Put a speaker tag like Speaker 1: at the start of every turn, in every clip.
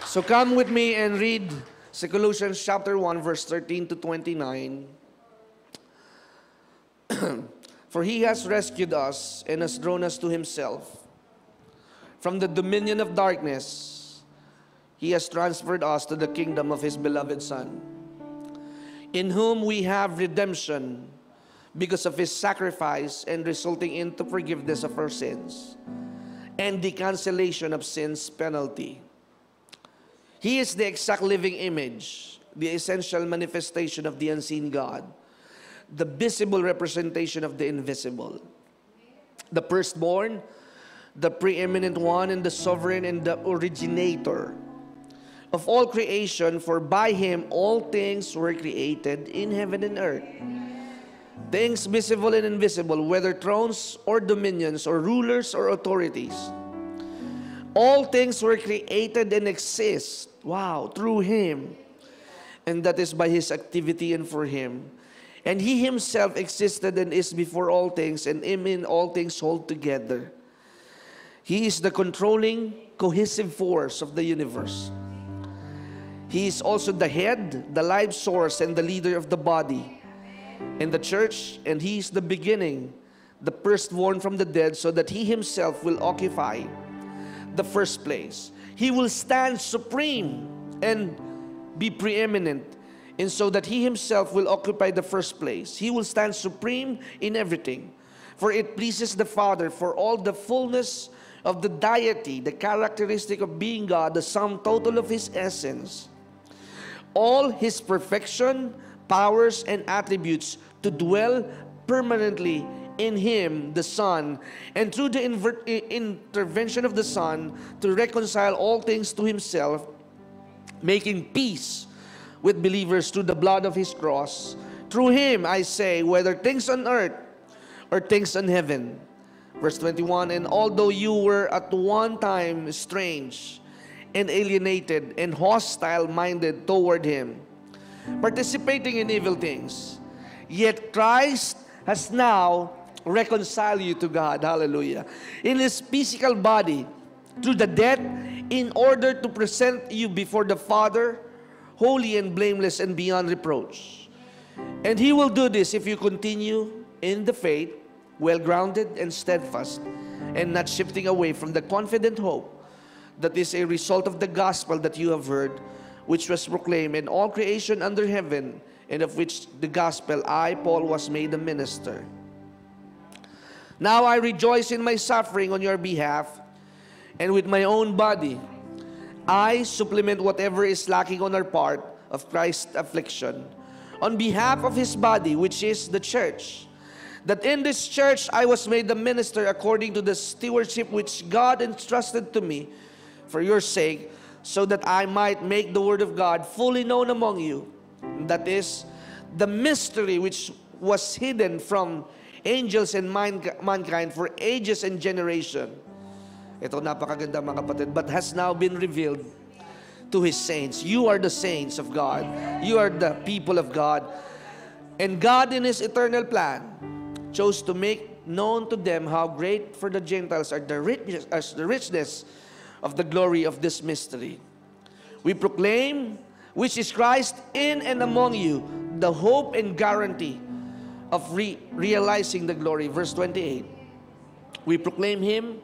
Speaker 1: So come with me and read Colossians chapter 1, verse 13 to 29. For he has rescued us and has drawn us to himself. From the dominion of darkness, he has transferred us to the kingdom of his beloved Son, in whom we have redemption because of his sacrifice, and resulting into forgiveness of our sins and the cancellation of sin's penalty. He is the exact living image, the essential manifestation of the unseen God, the visible representation of the invisible, the firstborn, the preeminent one, and the sovereign and the originator of all creation. For by him all things were created in heaven and earth, things visible and invisible, whether thrones or dominions or rulers or authorities. All things were created and exist, through him, and that is by his activity and for him. And he himself existed and is before all things, and in all things hold together. He is the controlling, cohesive force of the universe. He is also the head, the life source, and the leader of the body in the church, and he is the beginning, the firstborn from the dead, so that he himself will occupy the first place. He will stand supreme and be preeminent, and so that he himself will occupy the first place. He will stand supreme in everything, for it pleases the Father for all the fullness of the deity, the characteristic of being God, the sum total of his essence, all his perfection, powers, and attributes, to dwell permanently in him, the Son, and through the intervention of the Son, to reconcile all things to himself, making peace with believers through the blood of his cross. Through him, I say, whether things on earth or things in heaven. Verse 21, and although you were at one time strange and alienated and hostile-minded toward him, participating in evil things, yet Christ has now reconciled you to God, hallelujah, in his physical body through the death, in order to present you before the Father holy and blameless and beyond reproach. And he will do this if you continue in the faith, well grounded and steadfast, and not shifting away from the confident hope that is a result of the gospel that you have heard, which was proclaimed in all creation under heaven, and of which the gospel I, Paul, was made a minister. Now I rejoice in my suffering on your behalf, and with my own body I supplement whatever is lacking on our part of Christ's affliction, on behalf of his body, which is the church. That in this church I was made a minister according to the stewardship which God entrusted to me for your sake, so that I might make the word of God fully known among you. That is, the mystery which was hidden from angels and mankind for ages and generation. Ito napakaganda mga kapatid, but has now been revealed to his saints. You are the saints of God. You are the people of God. And God in his eternal plan chose to make known to them how great for the Gentiles are the richness of the glory of this mystery. We proclaim, which is Christ in and among you, the hope and guarantee of realizing the glory. Verse 28. We proclaim him,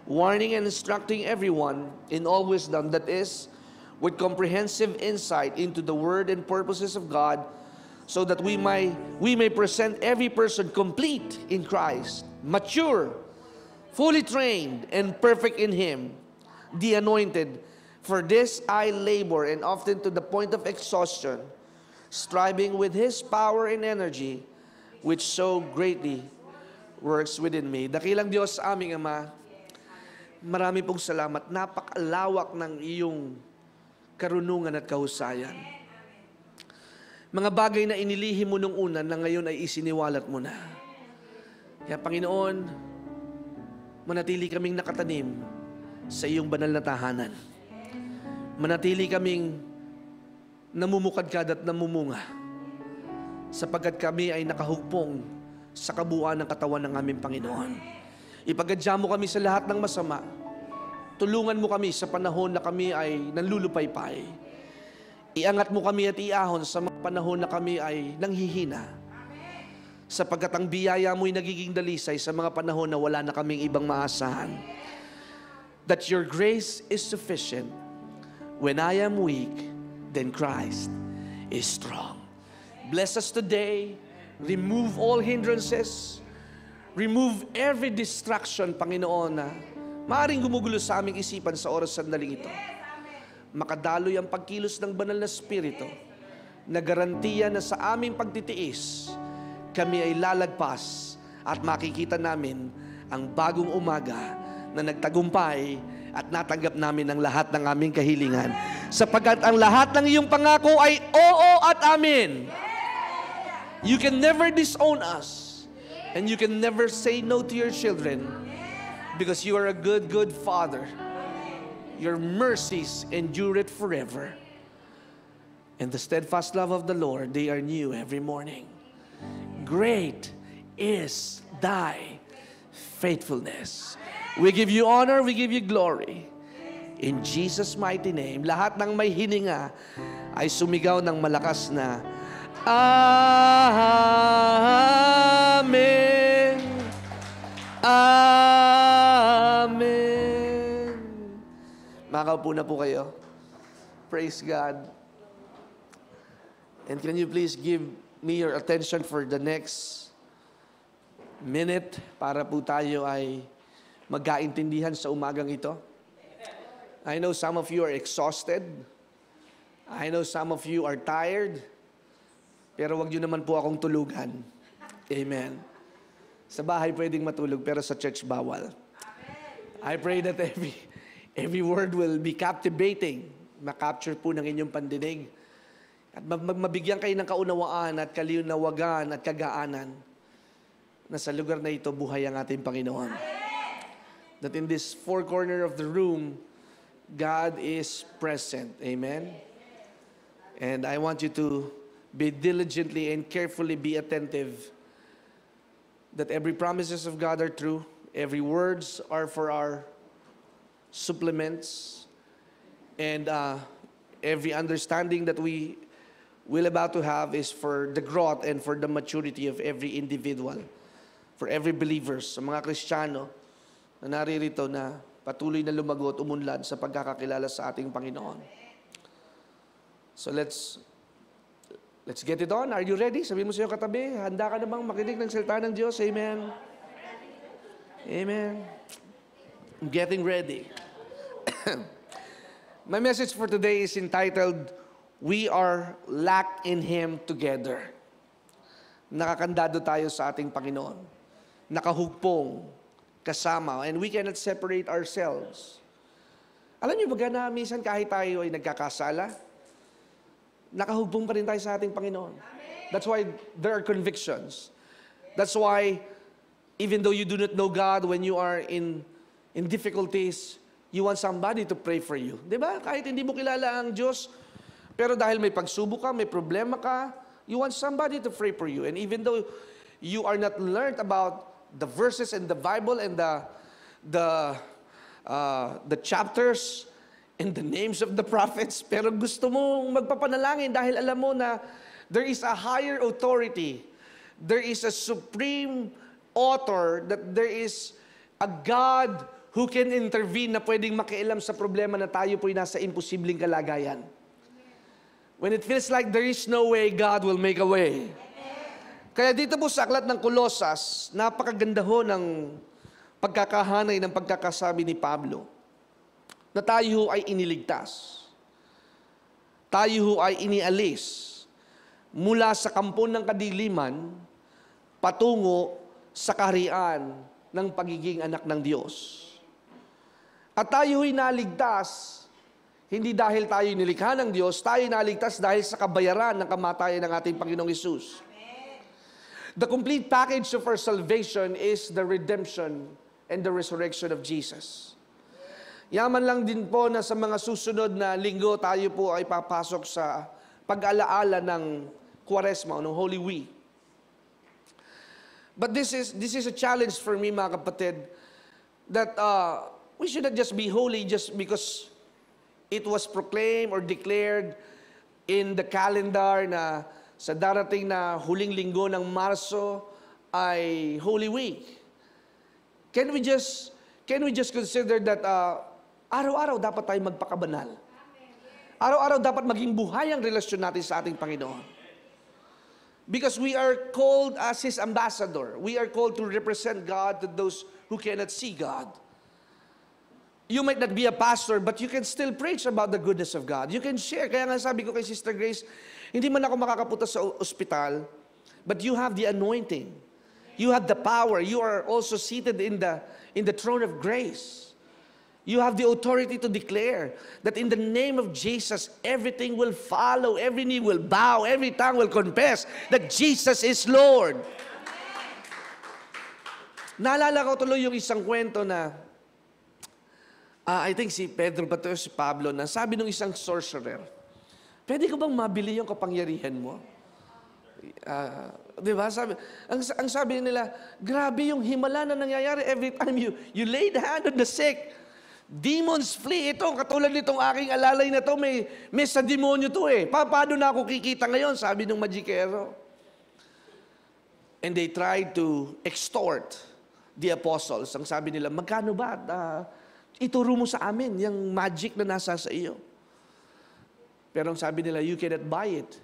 Speaker 1: warning and instructing everyone in all wisdom, that is, with comprehensive insight into the word and purposes of God, so that we may present every person complete in Christ, mature, fully trained, and perfect in him, the anointed. For this I labor, and often to the point of exhaustion, striving with his power and energy, which so greatly works within me. Dakilang Diyos, aming Ama, marami pong salamat. Napakalawak ng iyong karunungan at kahusayan. Mga bagay na inilihim mo nung una na ngayon ay isiniwalat mo na. Kaya Panginoon, manatili kaming nakatanim sa iyong banal na tahanan. Manatili kaming namumukadkad at namumunga, sapagkat kami ay nakahugpong sa kabuuan ng katawan ng aming Panginoon. Ipagadya mo kami sa lahat ng masama, Tulungan mo kami sa panahon na kami ay nanlulupaypay. Iangat mo kami at iahon sa mga panahon na kami ay nanghihina. Sapagkat ang biyaya mo'y nagiging dalisay sa mga panahon na wala na kaming ibang maasahan. That your grace is sufficient. When I am weak, then Christ is strong. Bless us today. Remove all hindrances. Remove every distraction, Panginoon, na maaaring gumugulo sa aming isipan sa oras sandaling ito. Makadaloy ang pagkilos ng banal na Espiritu na garantiya na sa aming pagtitiis, kami ay lalagpas at makikita namin ang bagong umaga na nagtagumpay at natanggap namin ang lahat ng aming kahilingan. Sapagkat ang lahat ng iyong pangako ay oo at amin. You can never disown us. And you can never say no to your children because you are a good, good Father. Your mercies endure it forever. And the steadfast love of the Lord, they are new every morning. Great is thy faithfulness. We give you honor, we give you glory. In Jesus' mighty name, lahat ng may hininga ay sumigaw ng malakas na Amen. Amen. Makaupo na po kayo. Praise God. And can you please give me your attention for the next minute para po tayo ay magkaintindihan sa umagang ito. I know some of you are exhausted. I know some of you are tired. Pero wag niyo naman po akong tulugan. Amen. Sa bahay pwedeng matulog, pero sa church bawal. I pray that every word will be captivating. Ma-capture po ng inyong pandinig. At mabigyan kayo ng kaunawaan at kalinawagan at kagaanan na sa lugar na ito buhay ang ating Panginoon. That in this four corner of the room, God is present. Amen. And I want you to be diligently and carefully be attentive that every promises of God are true, every words are for our supplements, and every understanding that we will about to have is for the growth and for the maturity of every individual, for every believers, sa mga Kristiyano na naririto na patuloy na lumago at umunlad sa pagkakakilala sa ating Panginoon. So let's get it on. Are you ready? Sabihin mo sa iyong katabi, handa ka na bang makinig ng salita ng Diyos? Amen. Amen. I'm getting ready. My message for today is entitled, We Are Locked in Him Together. Nakakandado tayo sa ating Panginoon. Nakahugpong, kasama, and we cannot separate ourselves. Alam niyo ba na minsan kahit tayo ay nagkakasala, nakahugpong pa rin tayo sa ating Panginoon. That's why there are convictions. That's why, even though you do not know God, when you are in difficulties, you want somebody to pray for you. Diba? Kahit hindi mo kilala ang Diyos, pero dahil may pagsubok ka, may problema ka, you want somebody to pray for you. And even though you are not learned about the verses in the Bible and the chapters, in the names of the prophets, pero gusto mong magpapanalangin dahil alam mo na there is a higher authority, there is a supreme author, that there is a God who can intervene na pwedeng makialam sa problema na tayo po'y nasa imposibleng kalagayan. When it feels like there is no way, God will make a way. Kaya dito po sa aklat ng Kolosas, napakaganda ho ng pagkakahanay ng pagkakasabi ni Pablo na tayo ay iniligtas. Tayo ay inialis mula sa kampo ng kadiliman patungo sa kaharian ng pagiging anak ng Diyos. At tayo ay naligtas, hindi dahil tayo nilikha ng Diyos, tayo naligtas dahil sa kabayaran ng kamatayan ng ating Panginoong Hesus. The complete package of our salvation is the redemption and the resurrection of Jesus. Yaman lang din po na sa mga susunod na linggo tayo po ay papasok sa pag-alaala ng Kwaresma, ng Holy Week. But this is a challenge for me, mga kapatid, that We should not just be holy just because it was proclaimed or declared in the calendar na sa darating na huling linggo ng Marso ay Holy Week. Can we just consider that araw-araw dapat tayo magpakabanal? Araw-araw dapat maging buhay ang relasyon natin sa ating Panginoon. Because we are called as His ambassador. We are called to represent God to those who cannot see God. You might not be a pastor, but you can still preach about the goodness of God. You can share. Kaya nga sabi ko kay Sister Grace, hindi man ako makakapunta sa ospital, but you have the anointing. You have the power. You are also seated in the throne of grace. You have the authority to declare that in the name of Jesus, everything will follow, every knee will bow, every tongue will confess that Jesus is Lord. Naalala ko tuloy yung isang kwento na, I think si Pedro ba to, si Pablo, na sabi ng isang sorcerer, pwede ko bang mabili yung kapangyarihan mo? Diba? Ang sabi nila, grabe yung himala na nangyayari every time you lay the hand on the sick. Demons flee. Ito, katulad nitong aking alalay na to, may sa demonyo to eh. Paano na ako kikita ngayon? Sabi ng magikero. And they tried to extort the apostles. Ang sabi nila, magkano ba? Ituro mo sa amin yung magic na nasa sa iyo. Pero ang sabi nila, you cannot buy it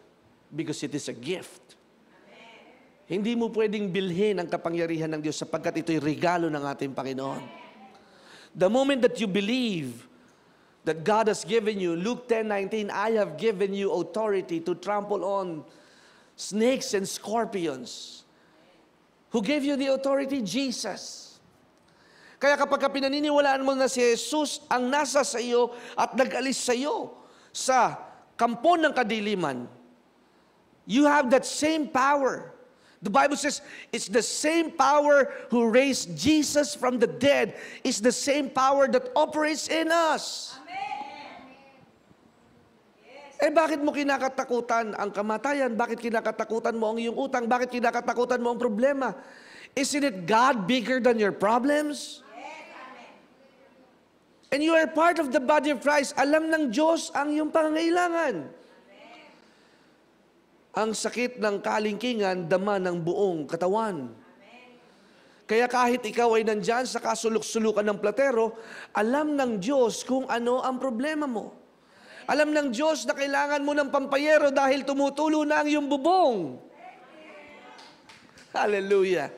Speaker 1: because it is a gift. Hindi mo pwedeng bilhin ang kapangyarihan ng Diyos sapagkat ito'y regalo ng ating Panginoon. The moment that you believe that God has given you, Luke 10:19, I have given you authority to trample on snakes and scorpions. Who gave you the authority? Jesus. Kaya kapag pinaniniwalaan mo na si Jesus ang nasa sa iyo at nag-alis sa iyo sa kampo ng kadiliman, you have that same power. The Bible says, it's the same power who raised Jesus from the dead. It's the same power that operates in us. Amen. Bakit mo kinakatakutan ang kamatayan? Bakit kinakatakutan mo ang iyong utang? Bakit kinakatakutan mo ang problema? Isn't it God bigger than your problems? And you are part of the body of Christ. Alam ng Diyos ang iyong pangangailangan. Ang sakit ng kalingkingan, dama ng buong katawan. Kaya kahit ikaw ay nandyan sa kasulok-sulukan ng platero, alam ng Diyos kung ano ang problema mo. Alam ng Diyos na kailangan mo ng pampayero dahil tumutulo na ang iyong bubong. Hallelujah.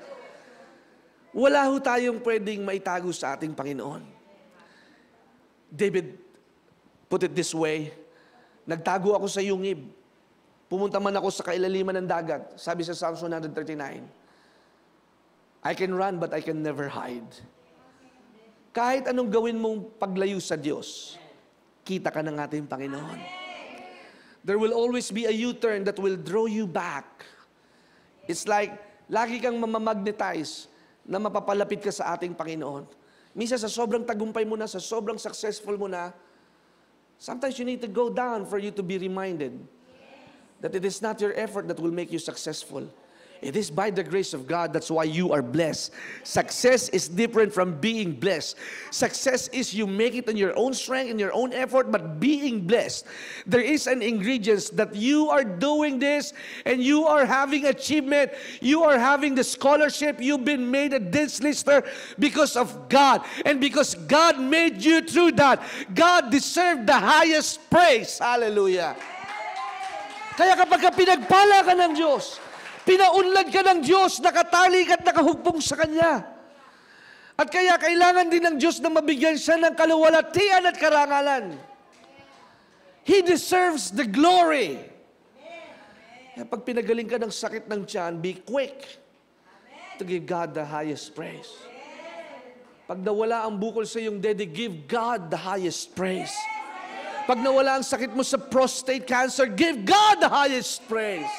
Speaker 1: Wala ho tayong pwedeng maitago sa ating Panginoon. David put it this way, nagtago ako sa yungib. Pumunta man ako sa kailaliman ng dagat. Sabi sa Psalms 139, I can run but I can never hide. Kahit anong gawin mong paglayo sa Diyos, kita ka ng ating Panginoon. There will always be a U-turn that will draw you back. It's like, lagi kang mamamagnetize na mapapalapit ka sa ating Panginoon. Minsan sa sobrang tagumpay mo na, sa sobrang successful mo na, sometimes you need to go down for you to be reminded that it is not your effort that will make you successful. It is by the grace of God. That's why you are blessed. Success is different from being blessed. Success is you make it in your own strength, in your own effort, but being blessed. There is an ingredient that you are doing this and you are having achievement. You are having the scholarship. You've been made a dance lister because of God. And because God made you through that, God deserved the highest praise. Hallelujah. Kaya kapag pinagpala ka ng Diyos, pinaunlad ka ng Diyos, nakatali at nakahugpong sa Kanya. At kaya kailangan din ng Diyos na mabigyan siya ng kaluwalhatian at karangalan. He deserves the glory. Kaya pag pinagaling ka ng sakit ng tiyan, be quick to give God the highest praise. Pag nawala ang bukol sa iyong dede, give God the highest praise. Pag nawala ang sakit mo sa prostate cancer, give God the highest praise.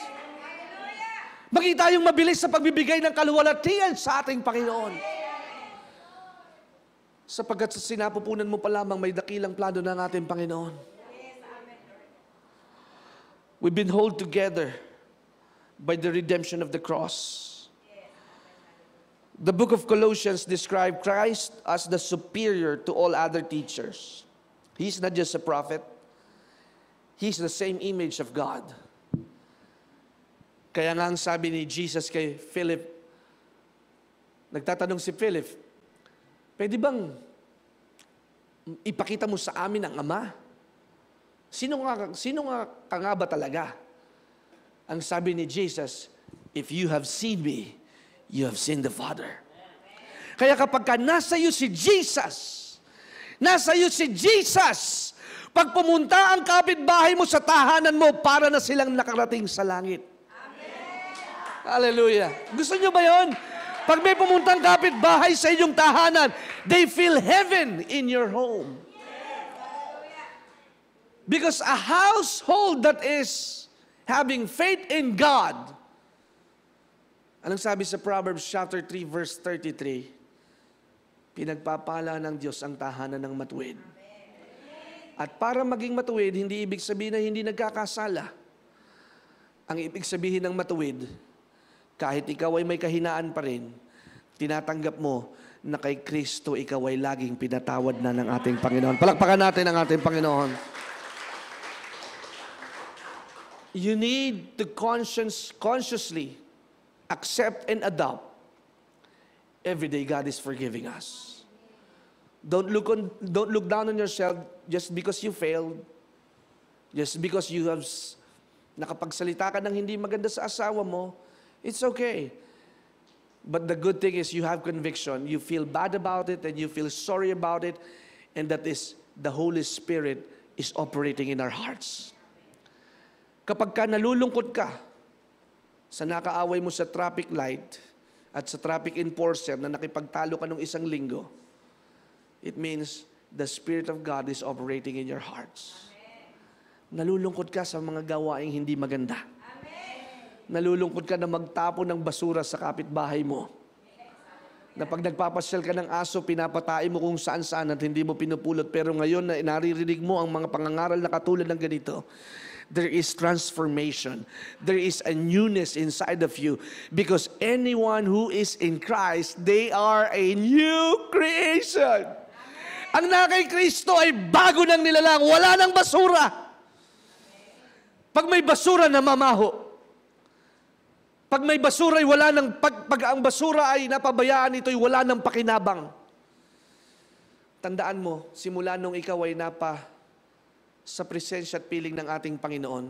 Speaker 1: Maging tayong mabilis sa pagbibigay ng kaluwalhatian sa ating Panginoon. Sapagkat sa sinapupunan mo pa lamang may dakilang plano ng ating Panginoon. We've been held together by the redemption of the cross. The book of Colossians describes Christ as the superior to all other teachers. He's not just a prophet. He's the same image of God. Kaya nga ang sabi ni Jesus kay Philip, nagtatanong si Philip, pwede bang ipakita mo sa amin ang Ama? Sino nga ka nga ba talaga? Ang sabi ni Jesus, if you have seen me, you have seen the Father. Kaya kapag ka nasa iyo si Jesus, pag pumunta ang kapitbahay mo sa tahanan mo, para na silang nakarating sa langit. Hallelujah. Gusto nyo ba yun? Pag may pumuntang kapitbahay sa inyong tahanan, they feel heaven in your home. Because a household that is having faith in God, anong sabi sa Proverbs chapter 3 verse 33? Pinagpapala ng Diyos ang tahanan ng matuwid. At para maging matuwid, hindi ibig sabihin na hindi nagkakasala. Ang ibig sabihin ng matuwid, kahit ikaw ay may kahinaan pa rin, tinatanggap mo na kay Kristo ikaw ay laging pinatawad na ng ating Panginoon. Palakpakan natin ang ating Panginoon. You need to consciously accept and adopt. Every day God is forgiving us. Don't look down on yourself just because you failed. Just because you have nakapagsalita ka ng hindi maganda sa asawa mo. It's okay. But the good thing is you have conviction. You feel bad about it and you feel sorry about it. And that is the Holy Spirit is operating in our hearts. Kapag ka nalulungkot ka sa nakaaway mo sa traffic light at sa traffic enforcer na nakipagtalo ka ng isang linggo, it means the Spirit of God is operating in your hearts. Nalulungkot ka sa mga gawaing hindi maganda. Nalulungkot ka na magtapon ng basura sa kapitbahay mo. Na pag nagpapasyal ka ng aso, pinapatay mo kung saan-saan at hindi mo pinupulot. Pero ngayon na naririnig mo ang mga pangangaral na katulad ng ganito, there is transformation. There is a newness inside of you. Because anyone who is in Christ, they are a new creation. Ang na kay Kristo ay bago ng nilalang. Wala ng basura. Pag may basura, namamaho. Pag may basura ay wala ng, pag ang basura ay napabayaan, ito ay wala ng pakinabang. Tandaan mo, simula nung ikaw ay sa presensya at piling ng ating Panginoon,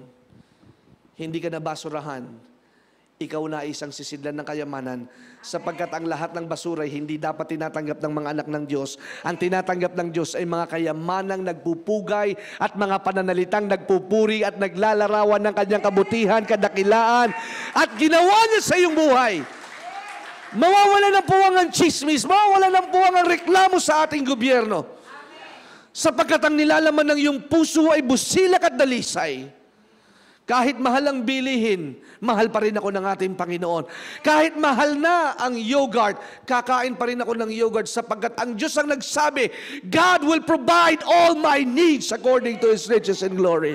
Speaker 1: hindi ka na basurahan. Ikaw na isang sisidlan ng kayamanan, sapagkat ang lahat ng basura ay hindi dapat tinatanggap ng mga anak ng Diyos. Ang tinatanggap ng Diyos ay mga kayamanang nagpupugay at mga pananalitang nagpupuri at naglalarawan ng kanyang kabutihan, kadakilaan, at ginawa niya sa iyong buhay. Mawawala ng puwang ang chismis, mawawala ng puwang ang reklamo sa ating gobyerno. Sapagkat ang nilalaman ng iyong puso ay busilak at dalisay. Kahit mahal ang bilihin, mahal pa rin ako ng ating Panginoon. Kahit mahal na ang yogurt, kakain pa rin ako ng yogurt sapagkat ang Diyos ang nagsabi, God will provide all my needs according to His riches and glory.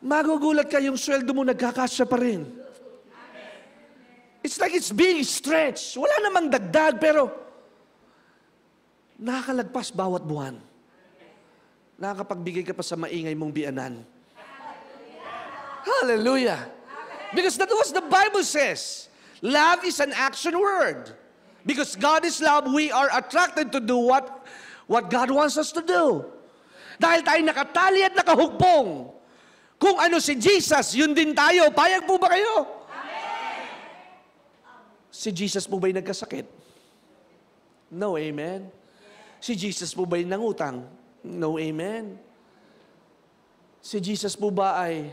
Speaker 1: Magugulat ka, yung sweldo mo nagkakasya pa rin. It's like it's being stretched. Wala namang dagdag, pero nakakalagpas bawat buwan. Nakakapagbigay ka pa sa maingay mong biyanan. Hallelujah. Because that's what the Bible says. Love is an action word. Because God is love, we are attracted to do what God wants us to do. Dahil tayo nakatali at nakahugpong. Kung ano si Jesus, yun din tayo. Payag po ba kayo? Amen. Si Jesus po ba'y nagkasakit? No, amen. Si Jesus po ba'y nangutang? No, amen. Si Jesus po ba ay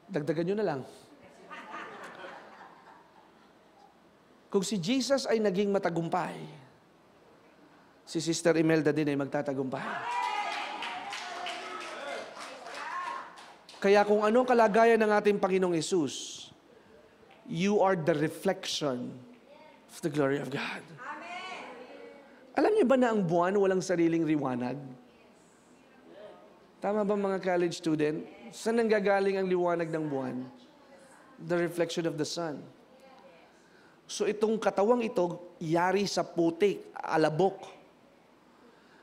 Speaker 1: dagdagan nyo na lang. Kung si Jesus ay naging matagumpay, si Sister Imelda din ay magtatagumpay. Kaya kung anong kalagayan ng ating Panginoong Hesus, you are the reflection of the glory of God. Alam niyo ba na ang buwan walang sariling liwanag? Tama ba mga college student? Saan nanggagaling ang liwanag ng buwan? The reflection of the sun. So itong katawang ito, yari sa putik, alabok.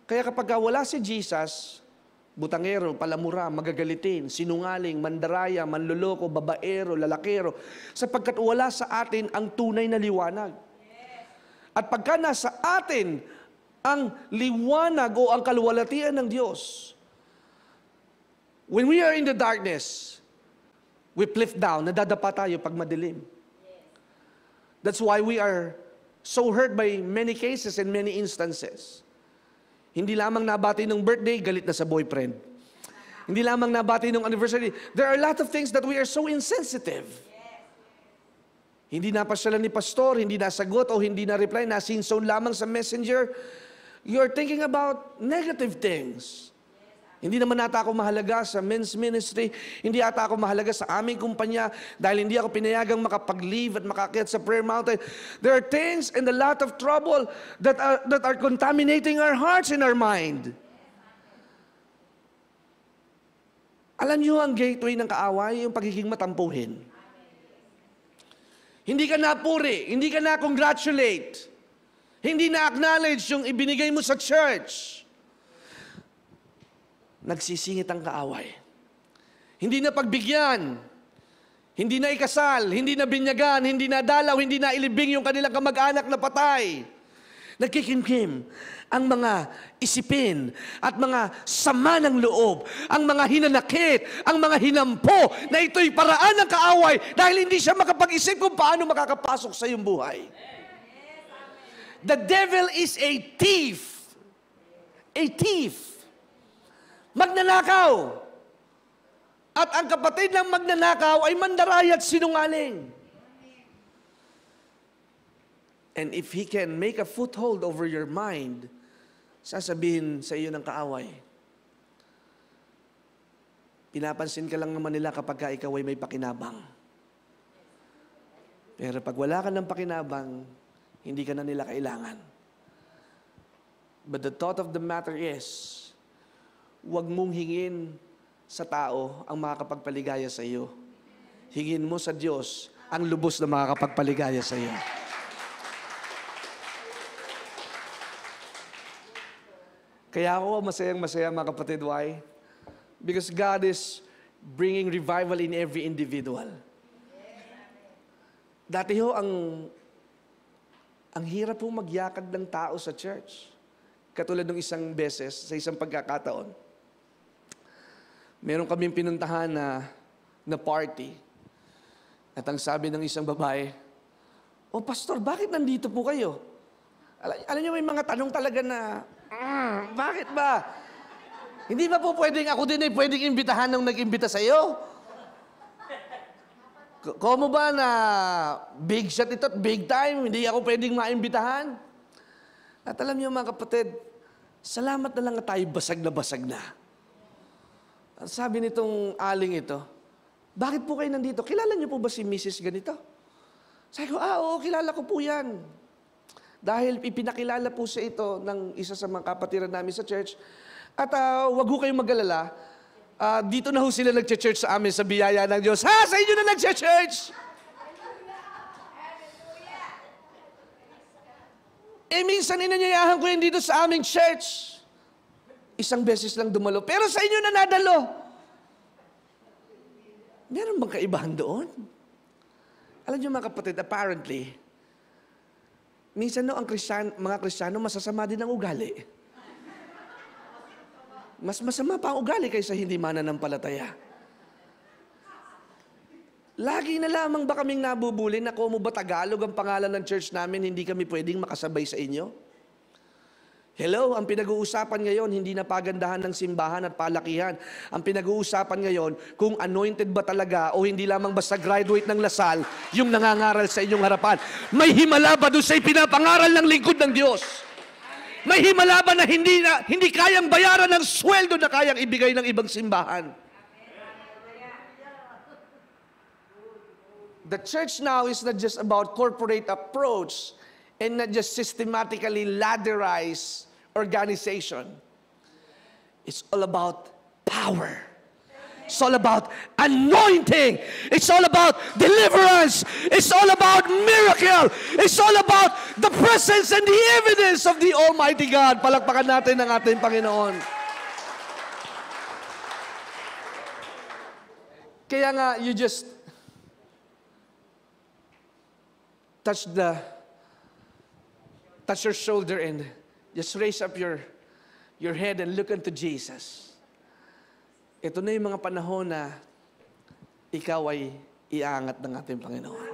Speaker 1: Kaya kapag wala si Jesus, butangero, palamura, magagalitin, sinungaling, mandaraya, manloloko, babaero, lalakero, sapagkat wala sa atin ang tunay na liwanag. At pagka nasa atin ang liwanag o ang kaluwalhatian ng Diyos, when we are in the darkness, we flip down, nadadapa tayo pag madilim. That's why we are so hurt by many cases and many instances. Hindi lamang nabati ng birthday, galit na sa boyfriend. Hindi lamang nabati ng anniversary. There are a lot of things that we are so insensitive. Hindi napasyalan ni pastor, hindi nasagot o hindi na-reply, nasinzone lamang sa messenger. You're thinking about negative things. Hindi naman ata ako mahalaga sa men's ministry, hindi ata ako mahalaga sa aming kumpanya dahil hindi ako pinayagang makapag-leave at makakyat sa prayer mountain. There are things and a lot of trouble that are contaminating our hearts and our mind. Alam niyo ang gateway ng kaaway, yung pagiging matampuhin. Hindi ka napuri, hindi ka na-congratulate, hindi na-acknowledge yung ibinigay mo sa church. Nagsisingit ang kaaway. Hindi na pagbigyan, hindi na ikasal, hindi na binyagan, hindi na dalaw, hindi na ilibing yung kanilang kamag-anak na patay. Nagkikimkim ang mga isipin at mga sama ng loob, ang mga hinanakit, ang mga hinampo na ito'y paraan ng kaaway dahil hindi siya makapag-isip kung paano makakapasok sa iyong buhay. The devil is a thief. A thief. Magnanakaw. At ang kapatid ng magnanakaw ay mandaraya at sinungaling. And if he can make a foothold over your mind, sasabihin sa iyo ng kaaway, pinapansin ka lang naman nila kapag ka ikaw ay may pakinabang. Pero pag wala ka ng pakinabang, hindi ka na nila kailangan. But the thought of the matter is, huwag mong hingin sa tao ang makakapagpaligaya sa iyo. Hingin mo sa Diyos ang lubos na makakapagpaligaya sa iyo. Kaya ako masayang-masaya mga kapatid, why? Because God is bringing revival in every individual. Dati ho, ang hirap po magyakad ng tao sa church. Katulad ng isang beses, sa isang pagkakataon, meron kaming pinuntahan na party. At ang sabi ng isang babae, "Oh, pastor, bakit nandito po kayo?" Alam niyo, may mga tanong talaga na, bakit ba? Hindi ba po pwedeng ako din ay pwedeng imbitahan ng nag-imbita sa'yo? Komo ba na big shot ito at big time, hindi ako pwedeng maimbitahan? At alam niyo mga kapatid, salamat na lang na tayo basag na basag na. At sabi nitong aling ito, "Bakit po kayo nandito? Kilala niyo po ba si Mrs. ganito?" Sabi ko, oo, kilala ko po yan. Dahil ipinakilala po siya ito ng isa sa mga kapatiran namin sa church. At wag ho kayong mag-alala, dito na ho sila nag-church sa amin sa biyaya ng Diyos. Ha? Sa inyo na nag-church! Minsan inanyayahan ko yun dito sa aming church. Isang beses lang dumalo. Pero sa inyo na nadalo. Meron bang kaibahan doon? Alam niyo mga kapatid, apparently, minsan ang mga Kristiyano masasama din ang ugali. Mas masama pa ang ugali kaysa hindi mananampalataya. Lagi na lamang ba kaming nabubuli na kung mo ba Tagalog ang pangalan ng church namin, hindi kami pwedeng makasabay sa inyo? Hello, ang pinag-uusapan ngayon, hindi na pagandahan ng simbahan at palakihan. Ang pinag-uusapan ngayon, kung anointed ba talaga o hindi lamang basta graduate ng Lasal, yung nangangaral sa inyong harapan. May himala ba doon sa ipinapangaral ng lingkod ng Diyos? May himala ba na hindi kayang bayaran ng sweldo na kayang ibigay ng ibang simbahan? The church now is not just about corporate approach and not just systematically ladderized organization. It's all about power. It's all about anointing. It's all about deliverance. It's all about miracle. It's all about the presence and the evidence of the Almighty God. Palakpakan natin ang ating Panginoon. Kaya nga, you just touch your shoulder and just raise up your head and look unto Jesus. Ito na yung mga panahon na ikaw ay iangat ng ating Panginoon.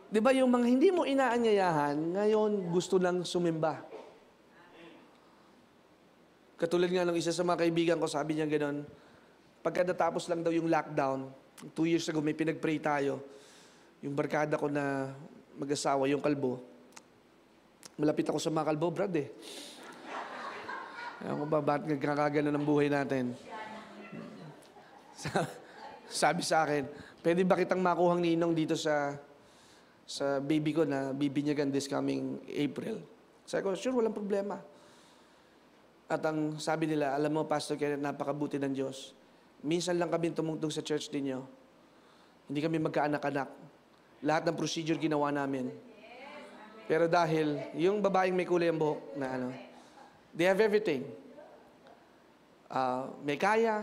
Speaker 1: Di ba yung mga hindi mo inaanyayahan, ngayon gusto lang sumimba. Katulad nga ng isa sa mga kaibigan ko, sabi niya gano'n, pagka natapos lang daw yung lockdown, 2 years ago may pinag-pray tayo, yung barkada ko na mag-asawa, yung kalbo, malapit ako sa mga kalbo, Brad eh. Ewan ko ba, ba't nagkakagano ng buhay natin? Sabi sa akin, pwede ba kitang makuhang ninong dito sa baby ko na bibinyagan this coming April? Sabi ko, sure, walang problema. At ang sabi nila, alam mo, Pastor Kenneth, napakabuti ng Diyos. Minsan lang kami tumungtong sa church ninyo. Hindi kami magkaanak-anak. Lahat ng procedure ginawa namin. Pero dahil, yung babaeng may kulay ang buhok na ano, they have everything. May kaya,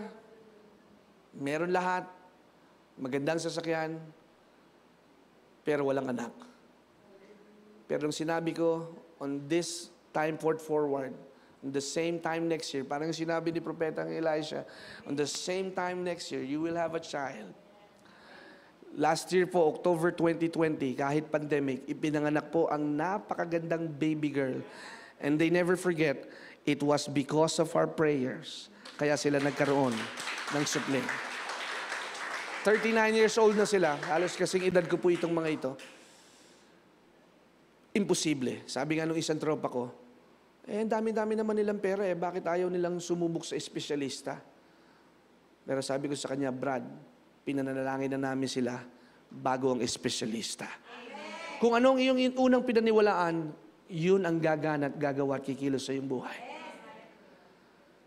Speaker 1: meron lahat, magandang sasakyan, pero walang anak. Pero nung sinabi ko, on this time forward, on the same time next year, parang sinabi ni Propeta Elisha, on the same time next year, you will have a child. Last year po, October 2020, kahit pandemic, ipinanganak po ang napakagandang baby girl. And they never forget, it was because of our prayers. Kaya sila nagkaroon ng supling. 39 years old na sila. Halos kasing edad ko po itong mga ito. Imposible. Sabi nga nung isang tropa ko, dami-dami naman nilang pera eh. Bakit ayaw nilang sumubok sa espesyalista? Pero sabi ko sa kanya, Brad, pinanalangin na namin sila bago ang espesyalista. Kung anong iyong unang pinaniwalaan, yun ang gagana at gagawa at kikilos sa iyong buhay.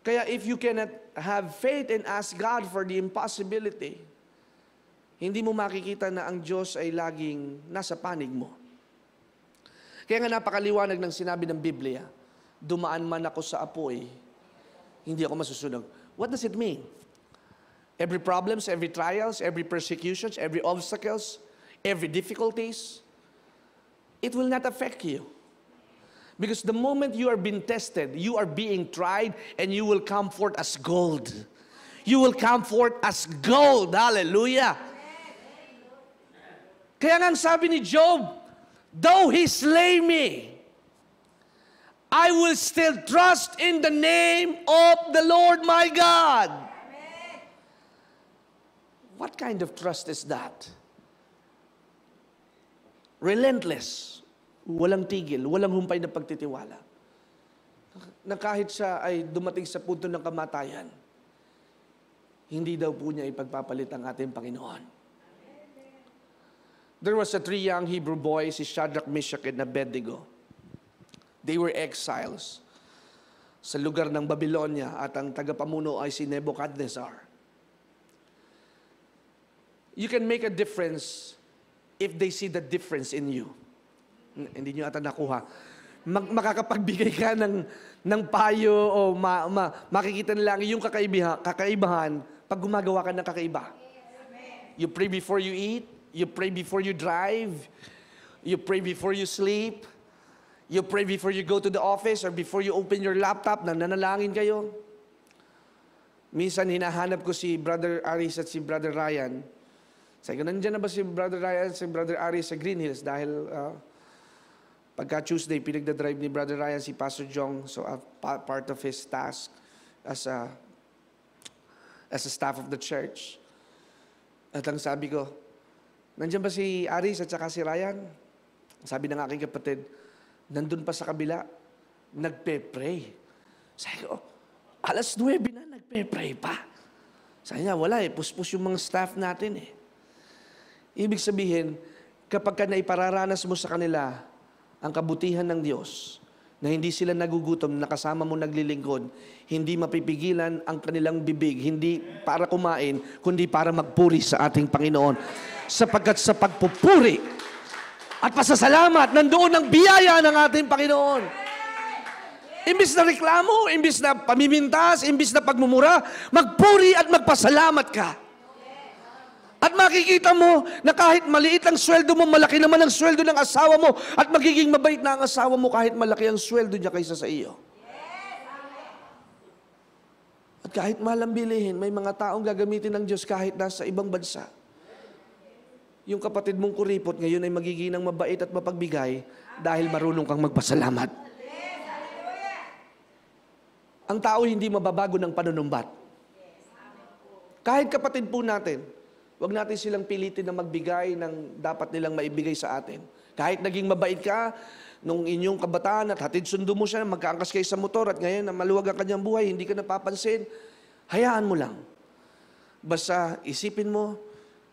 Speaker 1: Kaya if you cannot have faith and ask God for the impossibility, hindi mo makikita na ang Diyos ay laging nasa panig mo. Kaya nga napakaliwanag ng sinabi ng Biblia, dumaan man ako sa apoy, hindi ako masusunog. What does it mean? Every problems, every trials, every persecutions, every obstacles, every difficulties, it will not affect you. Because the moment you are being tested, you are being tried, and you will come forth as gold. You will come forth as gold. Hallelujah. Kaya nga ang sabi ni Job, though he slay me, I will still trust in the name of the Lord my God. What kind of trust is that? Relentless. Walang tigil, walang humpay na pagtitiwala. Na kahit siya ay dumating sa punto ng kamatayan, hindi daw po niya ipagpapalit ang ating Panginoon. There was 3 young Hebrew boys, si Shadrach, Meshach, and Abednego. They were exiles sa lugar ng Babylonia at ang tagapamuno ay si Nebuchadnezzar. You can make a difference if they see the difference in you. Hindi nyo ata nakuha. Makakapagbigay ka ng payo o makikita nila ang iyong kakaibahan pag gumagawa ka ng kakaiba. You pray before you eat. You pray before you drive. You pray before you sleep. You pray before you go to the office or before you open your laptop, nananalangin kayo. Minsan hinahanap ko si Brother Aris at si Brother Ryan. Sabi ko, nandiyan na ba si Brother Ryan at si Brother Aris sa Green Hills? Dahil pagka Tuesday, pinagdadrive ni Brother Ryan si Pastor Jong, so part of his task as a staff of the church. At ang sabi ko, nandiyan ba si Aris at saka si Ryan? Sabi ng aking kapatid, nandun pa sa kabila, nagpe-pray. Sabi ko, 9:00 na, nagpe-pray pa. Sabi niya, wala eh, puspos yung mga staff natin eh. Ibig sabihin, kapag ka naipararanas mo sa kanila ang kabutihan ng Diyos, na hindi sila nagugutom, nakasama mo naglilingkod, hindi mapipigilan ang kanilang bibig, hindi para kumain, kundi para magpuri sa ating Panginoon. Sapagkat sa pagpupuri at pasasalamat, nandoon ang biyaya ng ating Panginoon. Imbis na reklamo, imbis na pamimintas, imbis na pagmumura, magpuri at magpasalamat ka. At makikita mo na kahit maliit ang sweldo mo, malaki naman ang sweldo ng asawa mo, at magiging mabait na ang asawa mo kahit malaki ang sweldo niya kaysa sa iyo. At kahit mahal ang bilihin, may mga taong gagamitin ng Diyos kahit nasa ibang bansa. Yung kapatid mong kuripot ngayon ay magiging ng mabait at mapagbigay dahil marunong kang magpasalamat. Ang tao hindi mababago ng panunumbat. Kahit kapatid po natin, huwag natin silang pilitin na magbigay ng dapat nilang maibigay sa atin. Kahit naging mabait ka nung inyong kabataan at hatid sundo mo siya, magkaangkas kayo sa motor at ngayon na maluwag ang kanyang buhay, hindi ka napapansin, hayaan mo lang. Basta isipin mo,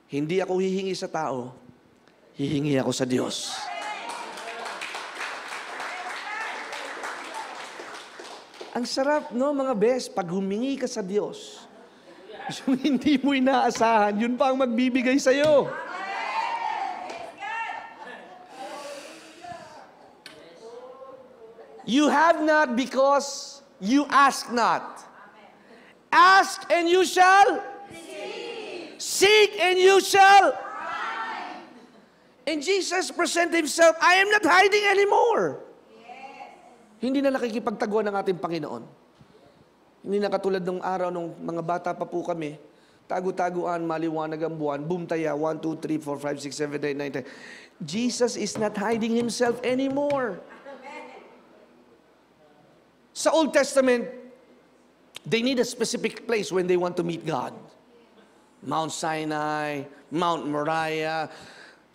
Speaker 1: hindi ako hihingi sa tao, hihingi ako sa Diyos. Ang sarap, no, mga bes, pag humingi ka sa Diyos, yung hindi mo inaasahan, yun pa ang magbibigay sa'yo. You have not because you ask not. Ask and you shall receive. Seek and you shall find. And Jesus present Himself, I am not hiding anymore. Hindi na nakikipagtaguan ng ating Panginoon. Hindi na katulad ng araw nung mga bata pa po kami, tagu-taguan, maliwanag ang buwan, boom taya, 1, 2, 3, 4, 5, 6, 7, 8, 9, 10. Jesus is not hiding Himself anymore. Sa Old Testament, they need a specific place when they want to meet God. Mount Sinai, Mount Moriah,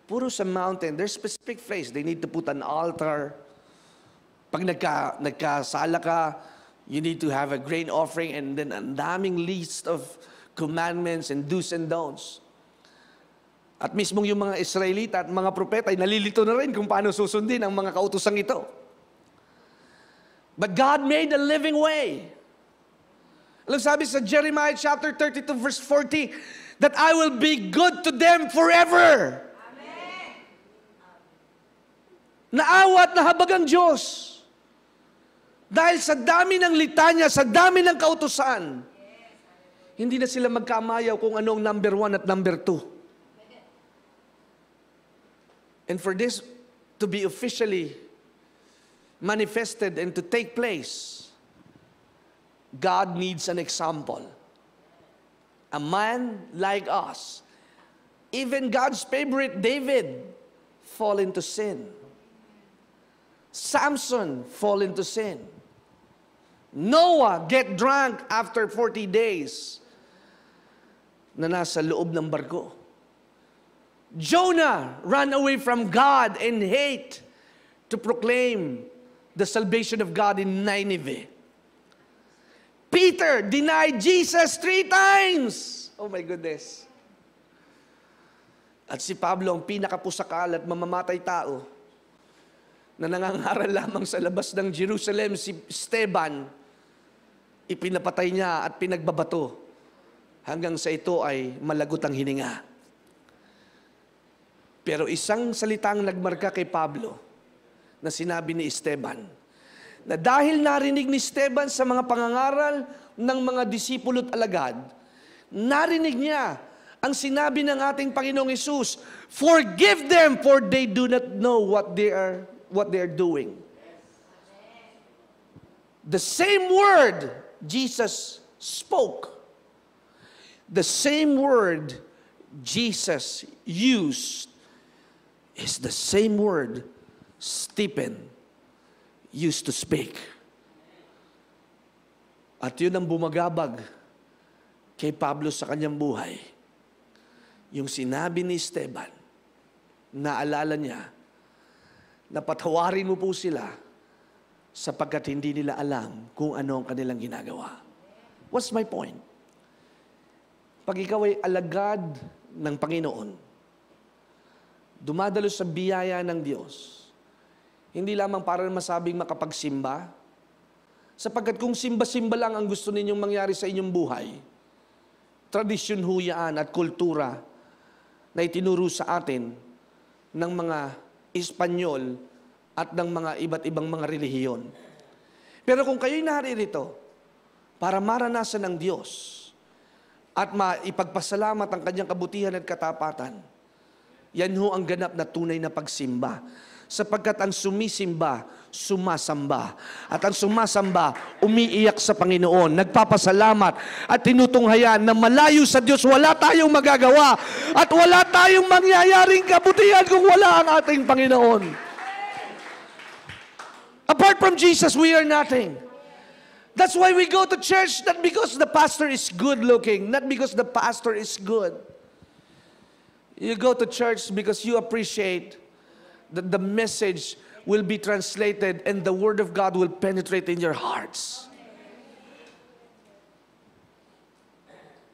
Speaker 1: puro sa mountain, there's specific place. They need to put an altar. Pag nagkasala ka, you need to have a grain offering and then ang daming list of commandments and do's and don'ts. At mismong yung mga Israelita at mga propeta ay nalilito na rin kung paano susundin ang mga kautosang ito. But God made a living way. Alam sabi sa Jeremiah chapter 32 verse 40, that I will be good to them forever. Amen. Naawa at nahabag ang Diyos. Dahil sa dami ng litanya, sa dami ng kautusan, hindi na sila magkamayaw kung anong number 1 at number 2. And for this to be officially manifested and to take place, God needs an example. A man like us. Even God's favorite David fall into sin. Samson fall into sin. Noah get drunk after 40 days na nasa loob ng barko. Jonah ran away from God and hate to proclaim the salvation of God in Nineveh. Peter denied Jesus 3 times. Oh my goodness. At si Pablo, ang pinakapusakal at mamamatay tao na nangangaral lamang sa labas ng Jerusalem, si Esteban, ipinapatay niya at pinagbabato hanggang sa ito ay malagot ang hininga. Pero isang salitang nagmarka kay Pablo na sinabi ni Esteban, na dahil narinig ni Esteban sa mga pangangaral ng mga disipulo at alagad, narinig niya ang sinabi ng ating Panginoong Hesus, forgive them for they do not know what they are doing. The same word Jesus spoke, the same word Jesus used is the same word Stephen used to speak. At yun ang bumagabag kay Pablo sa kanyang buhay. Yung sinabi ni Esteban, naalala niya, na patawarin mo po sila sapagkat hindi nila alam kung ano ang kanilang ginagawa. What's my point? Pag ikaw ay alagad ng Panginoon, dumadalo sa biyaya ng Diyos, Hindi lamang para masabing makapagsimba, sapagkat kung simba-simba lang ang gusto ninyong mangyari sa inyong buhay, tradisyon ho yan at kultura na itinuro sa atin ng mga Espanyol at ng mga iba't ibang mga relihiyon. Pero kung kayo'y naririto para maranasan ng Diyos at maipagpasalamat ang kanyang kabutihan at katapatan, yan ho ang ganap na tunay na pagsimba. Sapagkat ang sumisimba, sumasamba. At ang sumasamba, umiiyak sa Panginoon, nagpapasalamat at tinutunghayan na malayo sa Diyos, wala tayong magagawa at wala tayong mangyayaring kabutihan kung wala ang ating Panginoon. Apart from Jesus, we are nothing. That's why we go to church, not because the pastor is good looking, not because the pastor is good. You go to church because you appreciate that the message will be translated and the Word of God will penetrate in your hearts.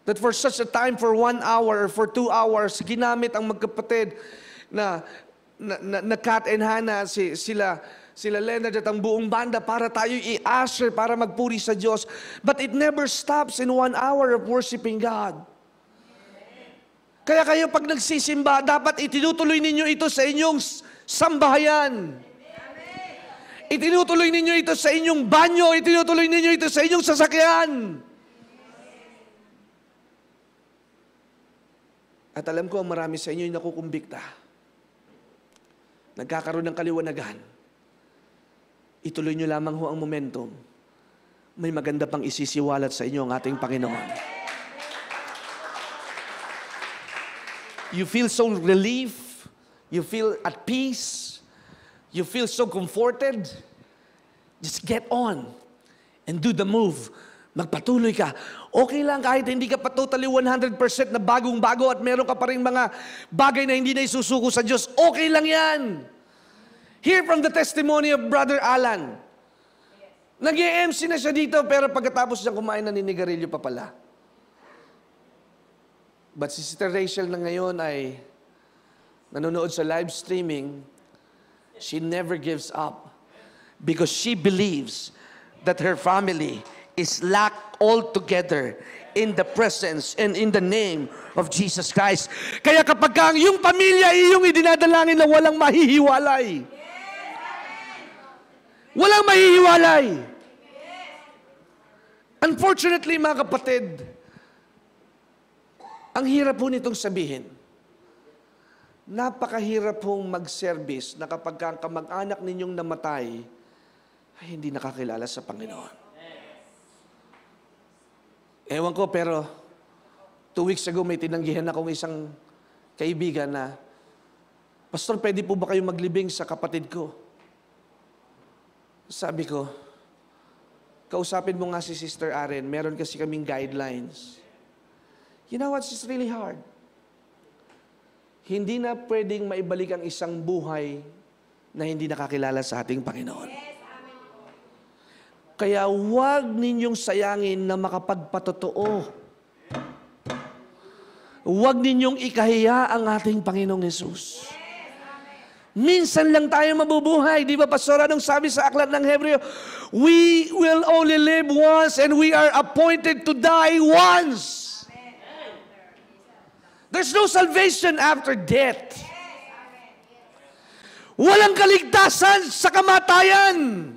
Speaker 1: That for such a time, for 1 hour or for 2 hours, ginamit ang magkapatid na Kat and Hannah, sila Leonard at ang buong banda para tayo i-usher, para magpuri sa Diyos. But it never stops in 1 hour of worshiping God. Kaya kayo pag nagsisimba, dapat itinutuloy ninyo ito sa inyong sambahayan. Itinutuloy ninyo ito sa inyong banyo, itinutuloy ninyo ito sa inyong sasakyan. At alam ko, marami sa inyo yung nakukumbikta. Nagkakaroon ng kaliwanagan. Ituloy nyo lamang ho ang momentum. May maganda pang isisiwalat sa inyo ang ating Panginoon. You feel so relief. You feel at peace. You feel so comforted. Just get on and do the move. Magpatuloy ka. Okay lang kahit hindi ka pa totally 100% na bagong-bago at meron ka pa rin mga bagay na hindi na isusuko sa Diyos. Okay lang yan. Hear from the testimony of Brother Alan. Nag-MC na siya dito pero pagkatapos niya kumain na ninigarilyo pa pala. But si Sister Rachel na ngayon ay nanonood sa live streaming, she never gives up because she believes that her family is locked all together in the presence and in the name of Jesus Christ. Kaya kapag ang iyong pamilya ay iyong idinadalangin na walang mahihiwalay. Walang mahihiwalay. Unfortunately, mga kapatid, ang hirap po nitong sabihin. Napakahirap pong mag-service na kapag ang kamag-anak ninyong namatay, ay hindi nakakilala sa Panginoon. Ewan ko, pero 2 weeks ago may tinanggihan akong isang kaibigan na, Pastor, pwede po ba kayo maglibing sa kapatid ko? Sabi ko, kausapin mo nga si Sister Aren, meron kasi kaming guidelines. You know what's just really hard? Hindi na pwedeng maibalik ang isang buhay na hindi nakakilala sa ating Panginoon. Kaya huwag ninyong sayangin na makapagpatotoo. Huwag ninyong ikahiya ang ating Panginoong Hesus. Minsan lang tayo mabubuhay. Di ba, Pastor, anong sabi sa aklat ng Hebreo? We will only live once and we are appointed to die once. There's no salvation after death. Walang kaligtasan sa kamatayan.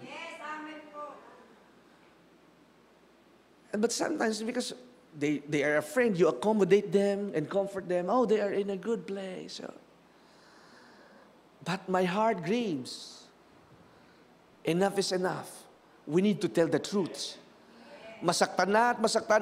Speaker 1: But sometimes because they are a friend, you accommodate them and comfort them. Oh, they are in a good place. But my heart grieves. Enough is enough. We need to tell the truth. Masaktan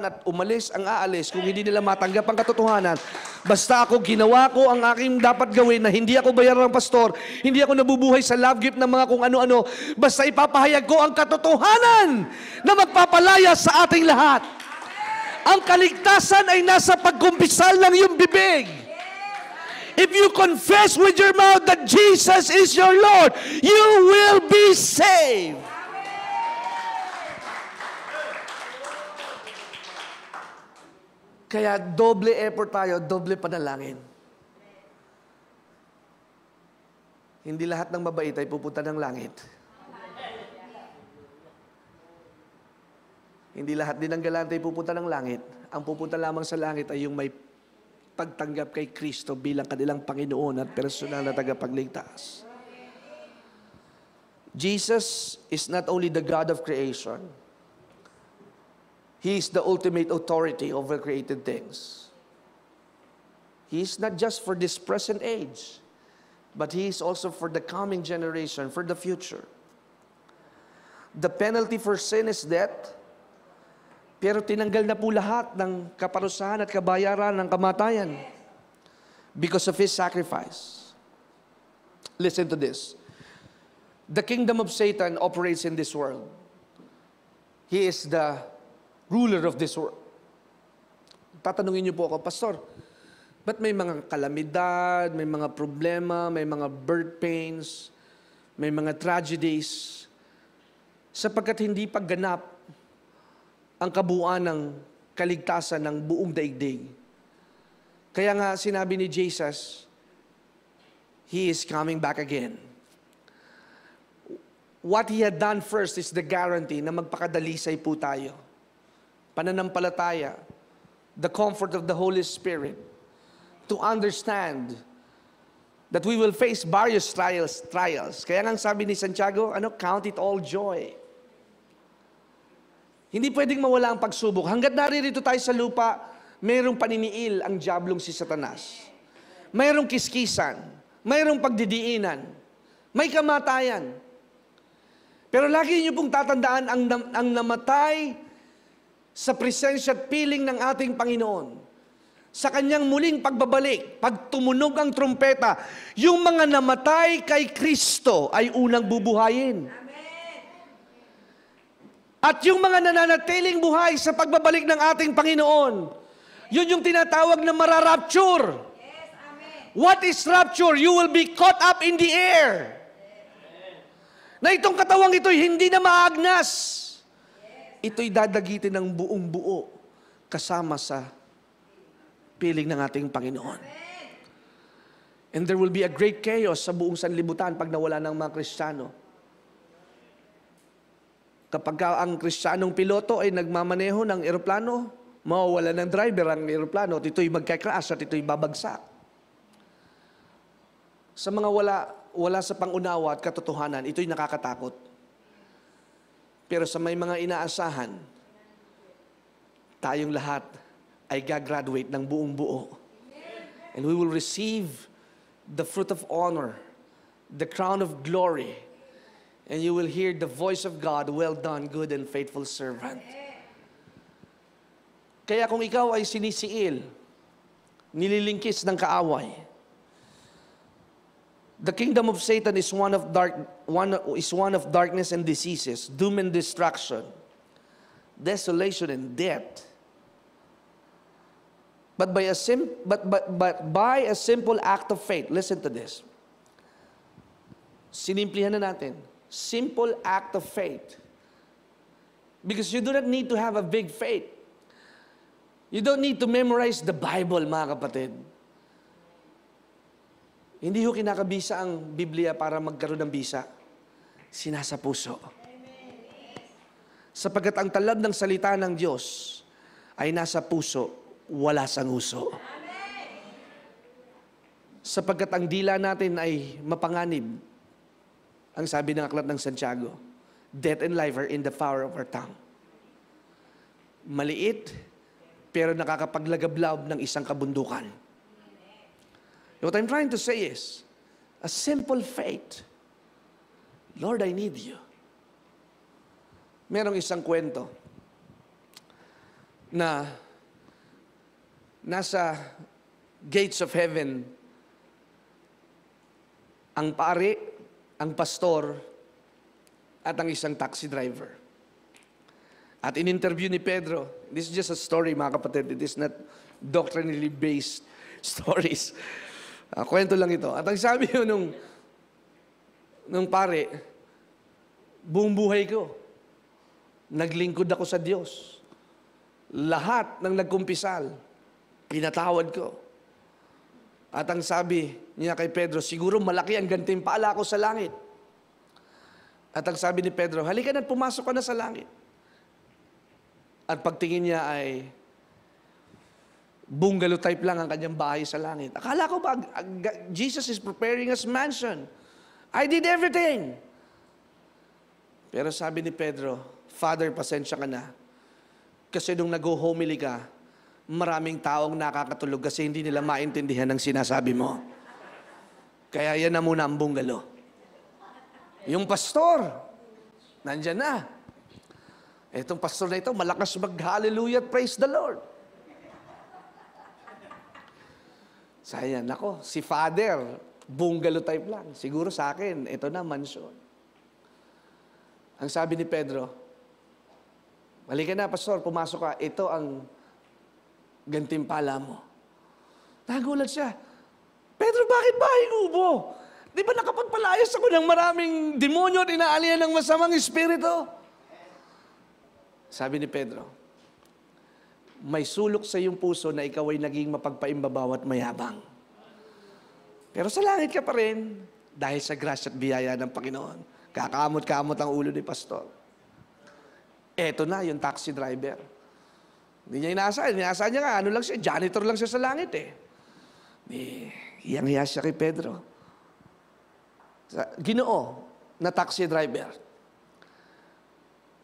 Speaker 1: at umalis ang aalis kung hindi nila matanggap ang katotohanan. Basta ako ginawa ko ang aking dapat gawin na hindi ako bayaran ng pastor, hindi ako nabubuhay sa love gift ng mga kung ano-ano. Basta ipapahayag ko ang katotohanan na magpapalaya sa ating lahat. Ang kaligtasan ay nasa pagkumpisal ng iyong bibig. If you confess with your mouth that Jesus is your Lord, you will be saved. Kaya doble effort tayo, doble panalangin. Hindi lahat ng mabait ay pupunta ng langit. Hindi lahat din ng galante ay pupunta ng langit. Ang pupunta lamang sa langit ay yung may pagtanggap kay Kristo bilang kanilang Panginoon at personal na tagapagligtas. Jesus is not only the God of creation. He is the ultimate authority over created things. He is not just for this present age, but He is also for the coming generation, for the future. The penalty for sin is death, pero tinanggal na po lahat ng kaparusahan at kabayaran ng kamatayan because of His sacrifice. Listen to this. The kingdom of Satan operates in this world. He is the ruler of this world. Tatanungin niyo po ako, Pastor, ba't may mga kalamidad, may mga problema, may mga birth pains, may mga tragedies? Sapagkat hindi pagganap ang kabuuan ng kaligtasan ng buong daigdig. Kaya nga sinabi ni Jesus, He is coming back again. What He had done first is the guarantee na magpakadalisay po tayo. Pananampalataya, the comfort of the Holy Spirit, to understand that we will face various trials. Kaya nga sabi ni Santiago, count it all joy. Hindi pwedeng mawala ang pagsubok. Hanggat naririto tayo sa lupa, mayroong paniniil ang diablong si Satanas. Mayroong kiskisan, mayroong pagdidiinan, may kamatayan. Pero lagi niyo pong tatandaan ang namatay sa presensya at piling ng ating Panginoon. Sa kanyang muling pagbabalik, pag tumunog ang trumpeta, yung mga namatay kay Kristo ay unang bubuhayin. Amen. At yung mga nananatiling buhay sa pagbabalik ng ating Panginoon, yun yung tinatawag na mararapture. Yes, amen. What is rapture? You will be caught up in the air. Na itong katawang ito'y hindi na maagnas. Ito'y dadagitin ng buong buo kasama sa piling ng ating Panginoon. And there will be a great chaos sa buong sanlibutan pag nawala ng mga Kristiyano. Kapag ang Kristiyanong piloto ay nagmamaneho ng eroplano, mawawala ng driver ang eroplano at ito'y magka-crash at ito'y babagsak. Sa mga wala sa pangunawa at katotohanan, ito'y nakakatakot. Pero sa may mga inaasahan, tayong lahat ay gagraduate ng buong buo. And we will receive the fruit of honor, the crown of glory, and you will hear the voice of God, well done, good and faithful servant. Kaya kung ikaw ay sinisiil, nililingkis ng kaaway, the kingdom of Satan is one of darkness and diseases, doom and destruction, desolation and death. But by a simple act of faith, listen to this. Sinimplihan na natin. Simple act of faith. Because you do not need to have a big faith. You don't need to memorize the Bible, mga kapatid. Hindi ho kinakabisa ang Biblia para magkaroon ng bisa. Sinasa puso. Sapagkat ang talab ng salita ng Diyos ay nasa puso, wala sa nguso. Sapagkat ang dila natin ay mapanganib. Ang sabi ng aklat ng Santiago, death and life are in the power of our tongue. Maliit, pero nakakapaglagablab ng isang kabundukan. What I'm trying to say is, a simple faith. Lord, I need you. Merong isang kwento na nasa gates of heaven ang pari, ang pastor, at ang isang taxi driver. At in-interview ni Pedro, this is just a story, mga kapatid. It is not doctrinally based stories. Kwento lang ito. At ang sabi yun nung pare, buong buhay ko, naglingkod ako sa Diyos. Lahat ng nagkumpisal, pinatawad ko. At ang sabi niya kay Pedro, siguro malaki ang gantimpala ko sa langit. At ang sabi ni Pedro, halika na, pumasok ka na sa langit. At pagtingin niya ay bungalow type lang ang kanyang bahay sa langit. Akala ko ba, Jesus is preparing us mansion. I did everything. Pero sabi ni Pedro, Father, pasensya ka na. Kasi nung nag-homily ka, maraming taong nakakatulog kasi hindi nila maintindihan ang sinasabi mo. Kaya yan na muna ang bungalow. Yung pastor, nandyan na. Itong pastor na ito, malakas mag-hallelujah at praise the Lord. Sayang, nako, si Father, bungalow type lang. Siguro sa akin, ito na, mansion. Ang sabi ni Pedro, halika na, pastor, pumasok ka. Ito ang gantimpala mo. Nagulat siya. Pedro, bakit bahay kubo? Di ba nakapagpalayas ako ng maraming demonyo at inaalihan ng masamang espiritu? Sabi ni Pedro, may sulok sa iyong puso na ikaw ay naging mapagpaimbabaw at mayabang. Pero sa langit ka pa rin dahil sa grasya at biyaya ng Panginoon. Kakamot-kamot ang ulo ni pastor. Eto na yung taxi driver. Hindi niya inaasahan. Inaasahan niya nga, ano lang siya, janitor lang siya sa langit eh. Hiyang-hiya siya kay Pedro. Ginoo na taxi driver.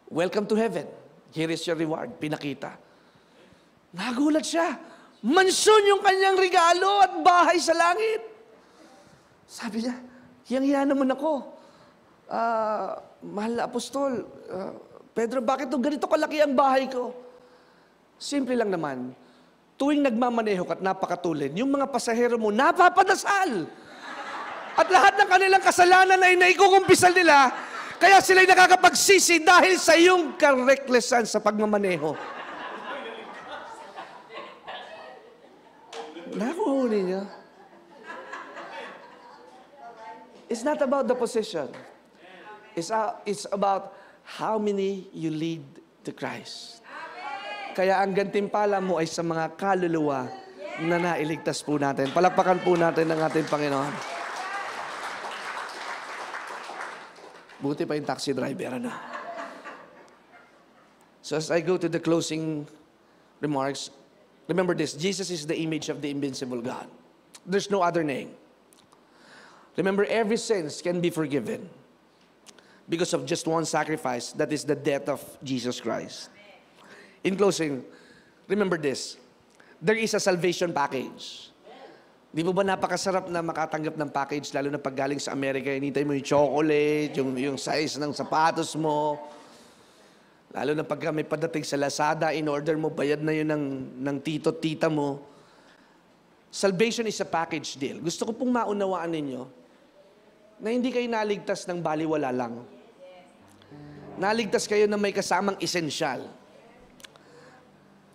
Speaker 1: Welcome to heaven. Here is your reward. Pinakita. Nagulat siya. Mansyon yung kanyang regalo at bahay sa langit. Sabi niya, hiyang-hiya naman ako. Mahal na apostol, Pedro, bakit ganito kalaki ang bahay ko? Simple lang naman. Tuwing nagmamaneho ka at napakatulin, yung mga pasahero mo napapadasal. At lahat ng kanilang kasalanan ay naikukumpisal nila, kaya sila'y nakakapagsisi dahil sa iyong kareklesan sa pagmamaneho. Nakuhuli niya. It's not about the position. It's about how many you lead to Christ. Kaya ang gantimpala mo ay sa mga kaluluwa na nailigtas po natin. Palakpakan po natin ang ating Panginoon. Buti pa yung taxi driver, ano? So as I go to the closing remarks, remember this, Jesus is the image of the invincible God. There's no other name. Remember, every sins can be forgiven because of just one sacrifice, that is the death of Jesus Christ. In closing, remember this, there is a salvation package. Di mo ba napakasarap na makatanggap ng package, lalo na pag galing sa Amerika, hinintay mo yung chocolate, yung size ng sapatos mo, lalo na pag may padating sa Lazada, in order mo, bayad na yun ng tito-tita mo. Salvation is a package deal. Gusto ko pong maunawaan ninyo na hindi kayo naligtas ng baliwala lang. Naligtas kayo na may kasamang esensyal.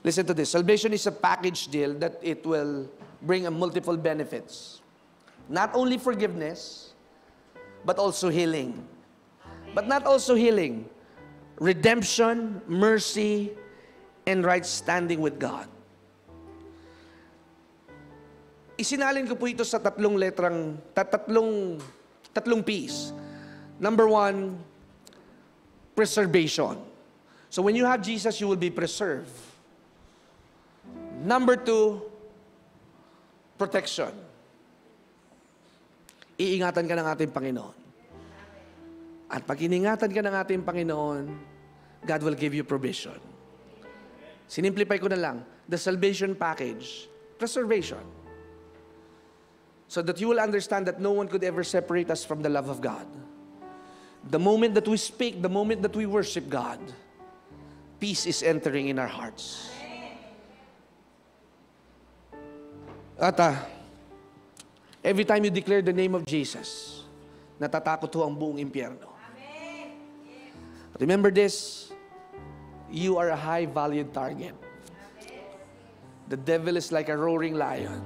Speaker 1: Listen to this. Salvation is a package deal that it will bring a multiple benefits. Not only forgiveness, but also healing. But not also healing. Redemption, mercy, and right standing with God. Isinalin ko po ito sa tatlong P's. Number one, preservation. So when you have Jesus, you will be preserved. Number two, protection. Iingatan ka ng ating Panginoon. At pag iningatan ka ng ating Panginoon, God will give you provision. Sinimplify ko na lang, the salvation package, preservation. So that you will understand that no one could ever separate us from the love of God. The moment that we speak, the moment that we worship God, peace is entering in our hearts. At every time you declare the name of Jesus, natatakot ho ang buong impyerno. Remember this, you are a high-valued target. The devil is like a roaring lion.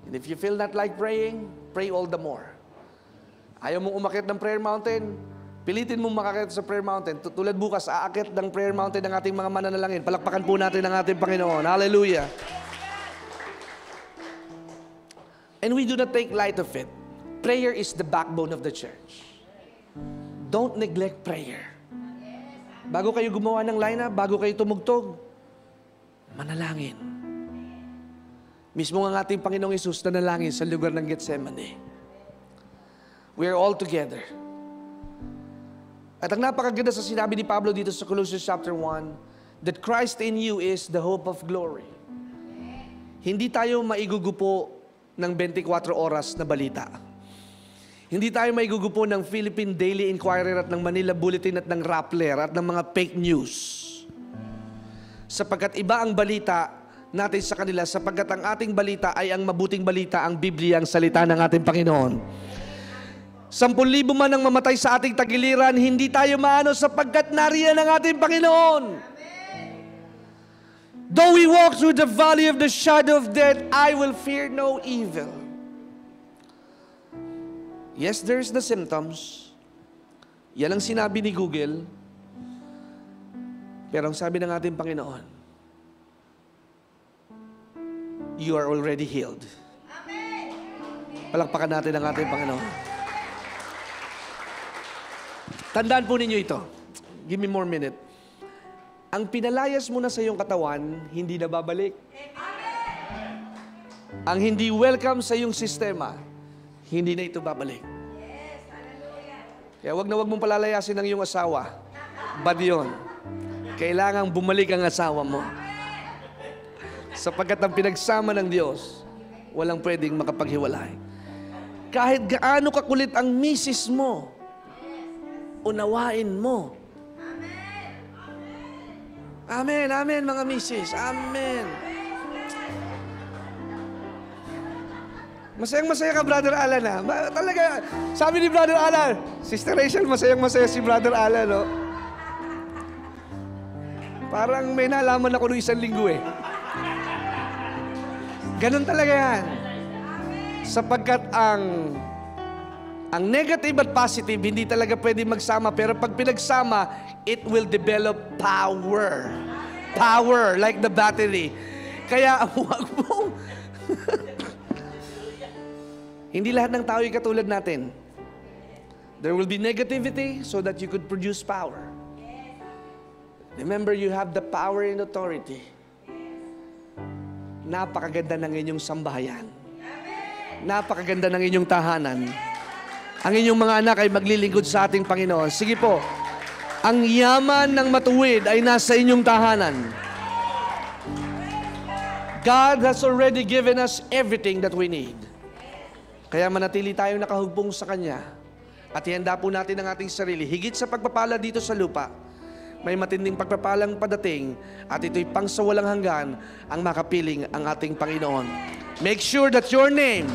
Speaker 1: And if you feel not like praying, pray all the more. Ayaw mong umakyat ng prayer mountain, pilitin mong makakyat sa prayer mountain. Tulad bukas, aakyat ng prayer mountain ng ating mga mananalangin. Palakpakan po natin ang ating Panginoon. Hallelujah. And we do not take light of it. Prayer is the backbone of the church. Don't neglect prayer. Bago kayo gumawa ng lineup, bago kayo tumugtog, manalangin. Mismo ang ating Panginoong Hesus nanalangin sa lugar ng Getsemane. We are all together. At ang napakaganda sa sinabi ni Pablo dito sa Colossians chapter 1, that Christ in you is the hope of glory. Hindi tayo maigugupo ng 24 oras na balita. Hindi tayo maigugupo ng Philippine Daily Inquirer at ng Manila Bulletin at ng Rappler at ng mga fake news. Sapagkat iba ang balita natin sa kanila, sapagkat ang ating balita ay ang mabuting balita, ang Biblia, ang salita ng ating Panginoon. 10,000 man ang mamatay sa ating tagiliran, hindi tayo maano sapagkat nariyan ang ating Panginoon. Though we walk through the valley of the shadow of death, I will fear no evil. Yes, there's the symptoms. Yan ang sinabi ni Google. Pero ang sabi ng ating Panginoon, you are already healed. Palakpakan natin ang ating Panginoon. Tandaan po ninyo ito. Give me more minute. Ang pinalayas mo na sa iyong katawan, hindi na babalik. Ang hindi welcome sa iyong sistema, hindi na ito babalik. Kaya wag na wag mong palalayasin ang iyong asawa. Bad yun. Kailangang bumalik ang asawa mo. Sapagkat ang pinagsama ng Diyos, walang pwedeng makapaghiwalay. Kahit gaano kakulit ang misis mo, unawain mo. Amen, amen mga misis. Amen. Masayang-masaya ka, Brother Alan, ha? Talaga, sabi ni Brother Alan, Sister Rachel, masayang-masaya si Brother Alan, no? Parang may nalaman ako noong 1 linggo, eh. Ganun talaga yan. Sapagkat ang negative at positive, hindi talaga pwede magsama. Pero pag pinagsama, it will develop power. Power, like the battery. Kaya, huwag mo. Hindi lahat ng tao ay katulad natin. There will be negativity so that you could produce power. Remember, you have the power and authority. Napakaganda ng inyong sambahayan. Napakaganda ng inyong tahanan. Ang inyong mga anak ay maglilingkod sa ating Panginoon. Sige po, ang yaman ng matuwid ay nasa inyong tahanan. God has already given us everything that we need. Kaya manatili tayong nakahugpong sa Kanya at ihanda po natin ang ating sarili. Higit sa pagpapala dito sa lupa, may matinding pagpapalang padating at ito'y pang sa walang hanggan ang makapiling ang ating Panginoon. Make sure that your name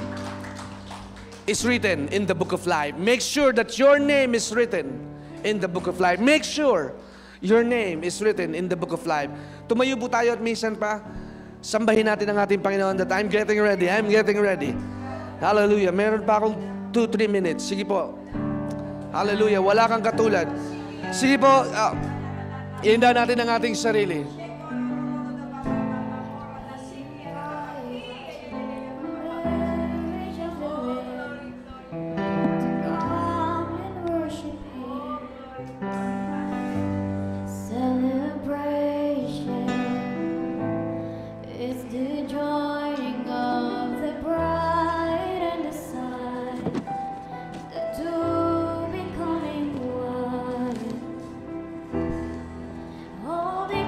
Speaker 1: is written in the book of life. Make sure that your name is written in the book of life. Make sure your name is written in the book of life. Tumayo po tayo at minsan pa, sambahin natin ang ating Panginoon that I'm getting ready. Hallelujah. Meron pa akong 2-3 minutes. Sige po. Hallelujah. Wala kang katulad. Sige po, ihanda natin ang ating sarili.
Speaker 2: All the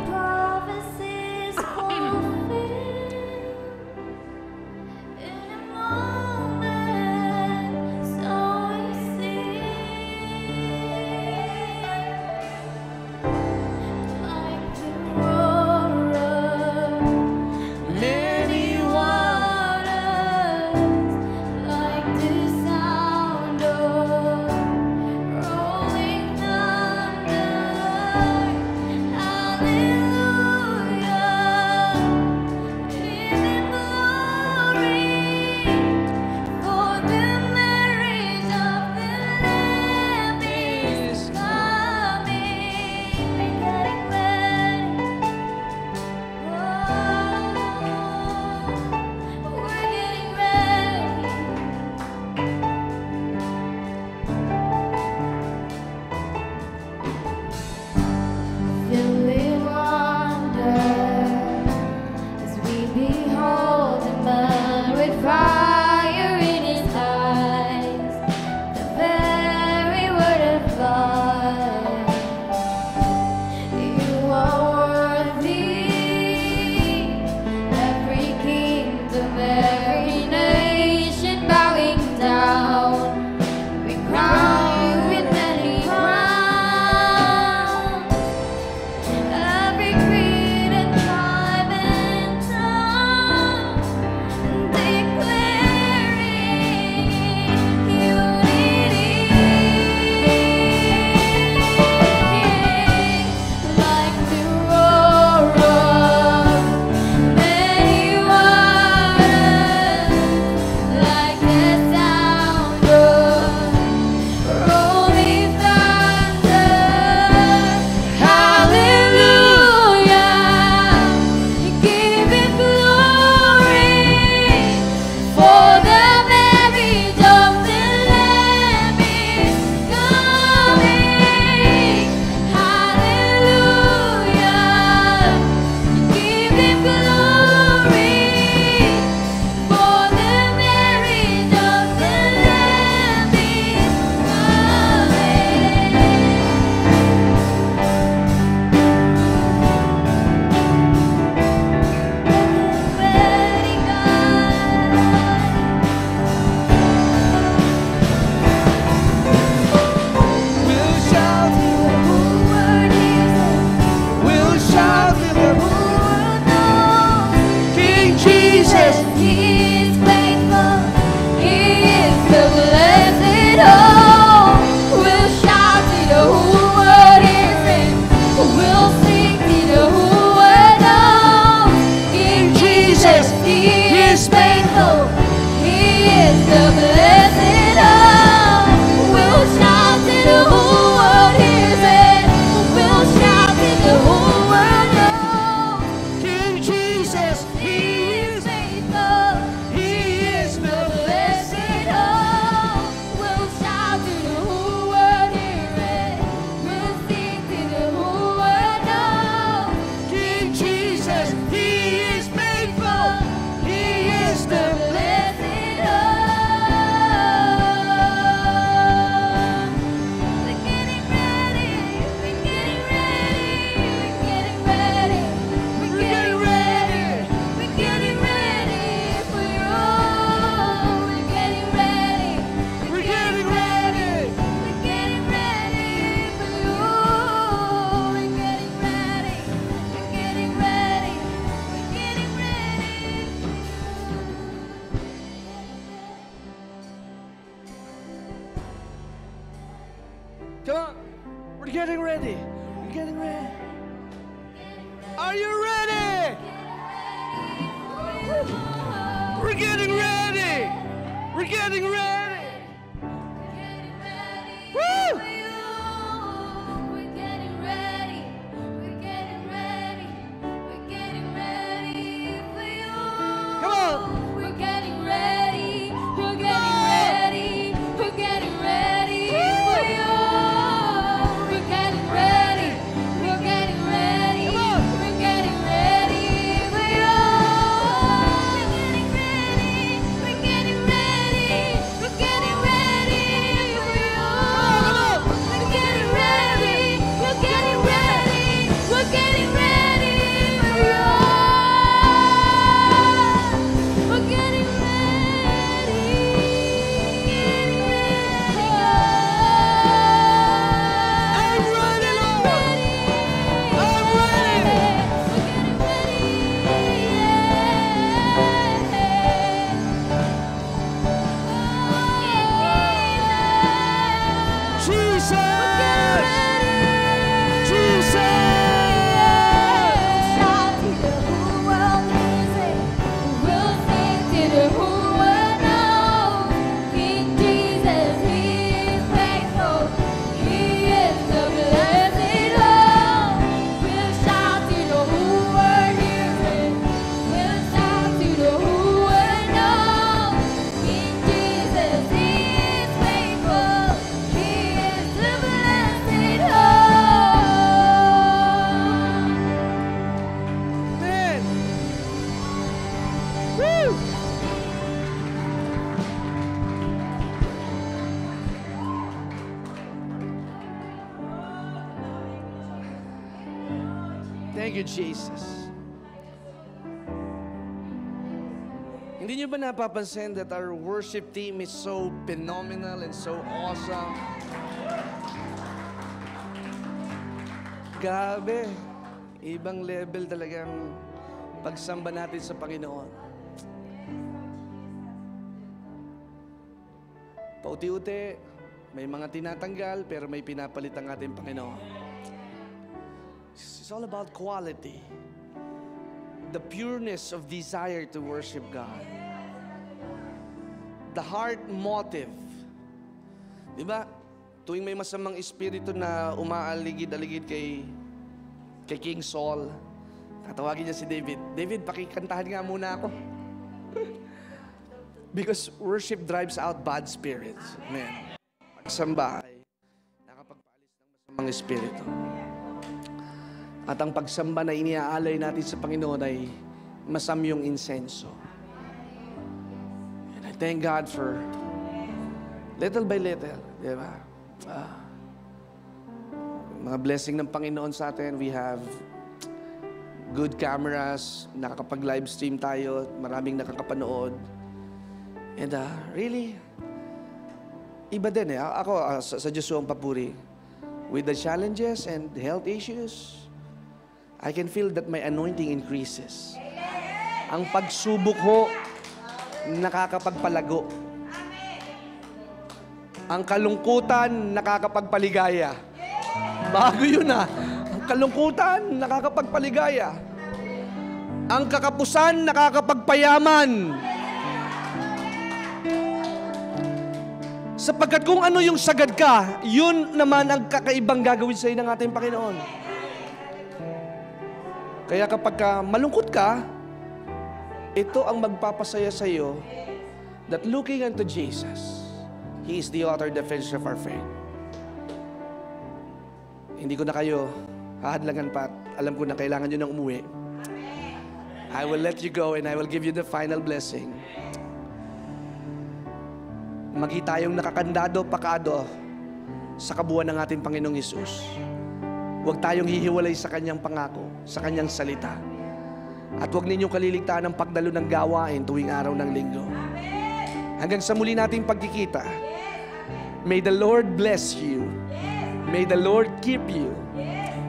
Speaker 1: Come on. We're getting ready. We're getting ready. Are you ready? We're getting ready. We're getting ready. Woo!
Speaker 2: We're getting ready. We're getting ready. We're getting ready for you.
Speaker 1: Come on.
Speaker 2: We're getting ready. We're getting ready. We're getting ready for you. We're getting ready. We're getting ready.
Speaker 1: Come on.
Speaker 2: We're getting ready for you. We're getting ready. We're getting ready for you. We're getting ready. We're getting ready. We're getting ready for you. We're getting
Speaker 1: I'm ready, Lord. I'm ready. Jesus! Jesus! Man! Woo! Thank you, Jesus. Hindi niyo ba napapansin that our worship team is so phenomenal and so awesome? Grabe. Ibang level talagang pagsamba natin sa Panginoon. Pauti-uti, may mga tinatanggal pero may pinapalit ang ating Panginoon. It's all about quality. The pureness of desire to worship God. The heart motive. Di ba? Tuwing may masamang espiritu na umaaligid-aligid kay King Saul, tatawagin niya si David. David, pakikantahan nga muna ako. Because worship drives out bad spirits. Amen. Pagsamba ay nakapagpaalis ng masamang espiritu. At ang pagsamba na iniaalay natin sa Panginoon ay masamyong insenso. And I thank God for little by little, di ba? Mga blessing ng Panginoon sa atin. We have good cameras, nakakapag-live stream tayo, maraming nakakapanood. And really, iba din eh. Ako, sa Diyos ang papuri. With the challenges and health issues, I can feel that my anointing increases. Ang pagsubok ho, nakakapagpalago. Ang kalungkutan, nakakapagpaligaya. Bago yun ah. Ang kalungkutan, nakakapagpaligaya. Ang kakapusan, nakakapagpayaman. Sapagkat kung ano yung sagad ka, yun naman ang kakaibang gagawin sa iyo ng ating Panginoon. Kaya kapag malungkot ka, ito ang magpapasaya sa iyo that looking unto Jesus, He is the author and the finisher of our faith. Hindi ko na kayo hahadlangan pa at alam ko na kailangan nyo nang umuwi. I will let you go and I will give you the final blessing. Magi tayong nakakandado, pakado sa kabuuan ng ating Panginoong Hesus. Huwag tayong hihiwalay sa Kanyang pangako, sa Kanyang salita. At huwag ninyong kaliligtaan ang pagdalo ng gawain tuwing araw ng linggo. Hanggang sa muli nating pagkikita, may the Lord bless you. May the Lord keep you.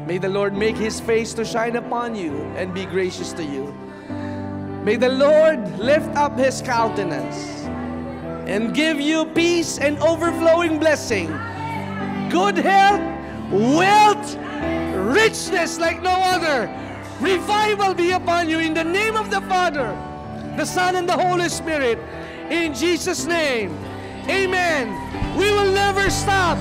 Speaker 1: May the Lord make His face to shine upon you and be gracious to you. May the Lord lift up His countenance and give you peace and overflowing blessing good health, wealth, richness like no other. Revival be upon you in the name of the Father, the Son, and the Holy Spirit. In Jesus' name, amen. We will never stop